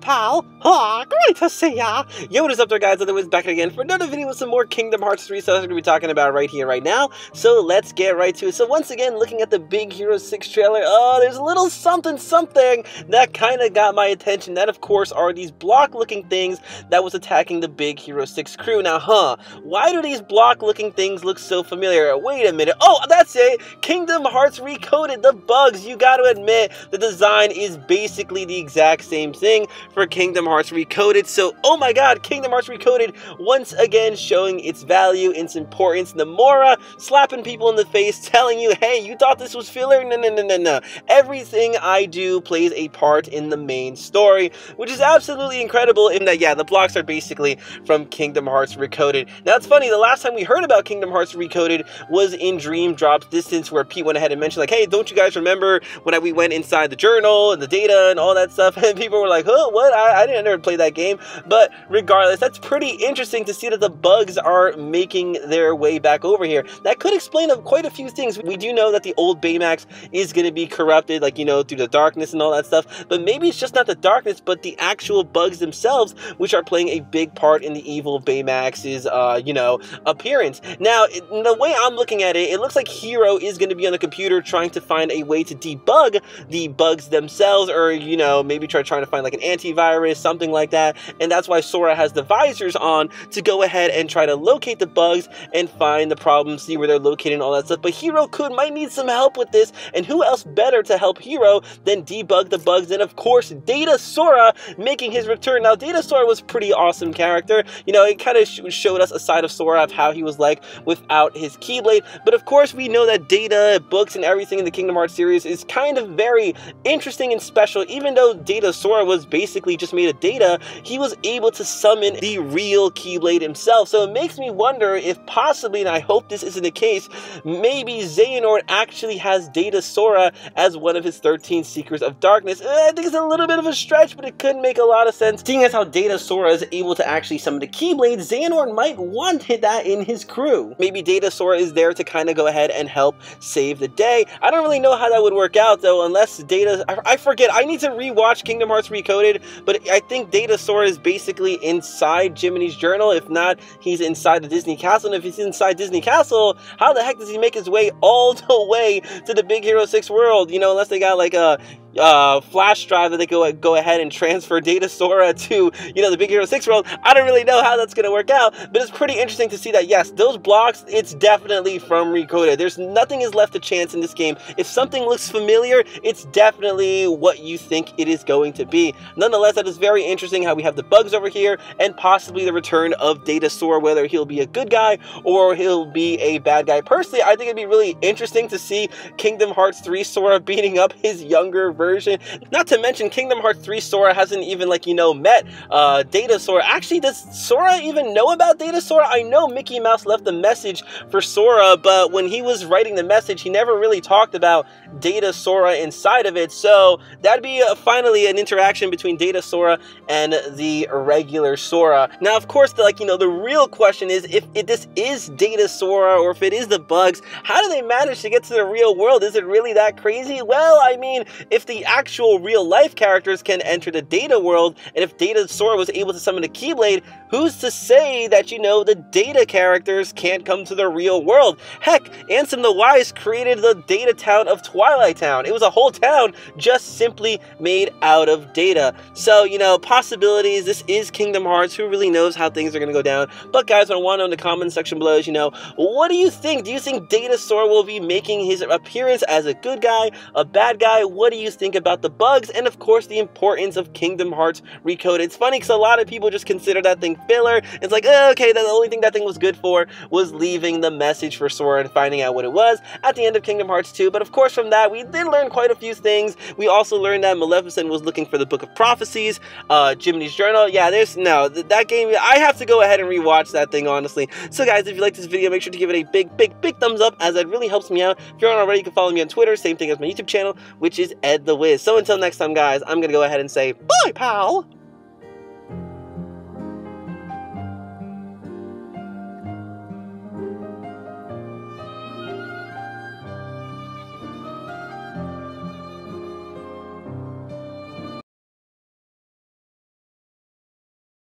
pal! Ah, great to see ya! Yo, what is up there, guys? Otherwise, back again for another video with some more Kingdom Hearts 3 stuff we're going to be talking about right here, right now. So let's get right to it. So once again, looking at the Big Hero 6 trailer, there's a little something that kind of got my attention. That, of course, are these block-looking things that was attacking the Big Hero 6 crew. Now, why do these block-looking things look so familiar? Wait a minute. Oh, that's it! Kingdom Hearts Recoded, the bugs. You got to admit, the design is basically the exact same thing for Kingdom Hearts Recoded. So, oh my god, Kingdom Hearts Recoded once again showing its value, its importance. Nomura slapping people in the face, telling you, hey, you thought this was filler? No. Everything I do plays a part in the main story, which is absolutely incredible in that, yeah, the blocks are basically from Kingdom Hearts Recoded. Now, it's funny, the last time we heard about Kingdom Hearts Recoded was in Dream Drop Distance, where Pete went ahead and mentioned, like, hey, don't you guys remember when we went inside the journal and the data and all that stuff? And people were like, huh, what? I didn't ever play that game. But regardless, that's pretty interesting to see that the bugs are making their way back over here. That could explain quite a few things. We do know that the old Baymax is going to be corrupted, like, you know, through the darkness and all that stuff. But maybe it's just not the darkness, but the actual bugs themselves, which are playing a big part in the evil Baymax's, you know, appearance. Now, the way I'm looking at it, it looks like Hero is going to be on the computer trying to find a way to debug the bugs themselves, or, you know, maybe trying to find like an antivirus, something like that. And that's why Sora has the visors on to go ahead and try to locate the bugs and find the problems, see where they're located and all that stuff. But Hero might need some help with this, and who else better to help Hero than debug the bugs? And of course, Data Sora making his return. Now, Data Sora was a pretty awesome character. You know, it kind of showed us a side of Sora of how he was like without his Keyblade. But of course, we know that Data, books, and everything in the Kingdom Hearts series is kind of very interesting and special. Even though Data Sora was basically just made of data, he was able to summon the real Keyblade himself. So it makes me wonder if possibly, and I hope this isn't the case, maybe Xehanort actually has Data Sora as one of his 13 Seekers of Darkness. I think it's a little bit of a stretch, but it could make a lot of sense. Seeing as how Data Sora is able to actually summon the Keyblade, Xehanort might want that in his crew. Maybe Data Sora is there to kind of go ahead and help save the day. I don't really know how that would work out, though, unless Data... I forget. I need to rewatch Kingdom Hearts Recoded, but I think Data Sora is basically inside Jiminy's journal. If not, he's inside the Disney Castle. And if he's inside Disney Castle, how the heck does he make his way all the way to the Big Hero 6 world? You know, unless they got like a flash drive that they go ahead and transfer Data Sora to, you know, the Big Hero 6 world. I don't really know how that's going to work out, but it's pretty interesting to see that, yes, those blocks, it's definitely from Recoded. There's nothing is left to chance in this game. If something looks familiar, it's definitely what you think it is going to be. Nonetheless, that is very interesting how we have the bugs over here and possibly the return of Data Sora, whether he'll be a good guy or he'll be a bad guy. Personally, I think it'd be really interesting to see Kingdom Hearts 3 Sora beating up his younger version. Not to mention, Kingdom Hearts 3 Sora hasn't even, like, you know, met Data Sora. Actually, does Sora even know about Data Sora? I know Mickey Mouse left a message for Sora, but when he was writing the message, he never really talked about Data Sora inside of it. So that'd be finally an interaction between Data Sora and the regular Sora. Now, of course, like, you know, the real question is if this is Data Sora or if it is the bugs, how do they manage to get to the real world? Is it really that crazy? Well, I mean, if the actual real life characters can enter the Data world, and if Data Sora was able to summon a Keyblade, who's to say that, you know, the Data characters can't come to the real world? Heck, Ansem the Wise created the Data town of Twilight Town. It was a whole town just simply made out of data. So, you know, possibilities. This is Kingdom Hearts. Who really knows how things are going to go down? But guys, what I want to know in the comment section below is, you know, what do you think? Do you think Data Sora will be making his appearance as a good guy, a bad guy? What do you think about the bugs? And of course, the importance of Kingdom Hearts Recoded. It's funny because a lot of people just consider that thing filler. It's like, oh, okay, the only thing that thing was good for was leaving the message for Sora and finding out what it was at the end of Kingdom Hearts 2. But of course, from that, we did learn quite a few things. We also learned that Maleficent was looking for the Book of Prophecies, Jiminy's Journal. Yeah, that game, I have to go ahead and rewatch that thing, honestly. So guys, if you like this video, make sure to give it a big thumbs up, as that really helps me out. If you aren't already, you can follow me on Twitter, same thing as my YouTube channel, which is Ed the Wiz. So until next time, guys, I'm gonna go ahead and say bye, pal.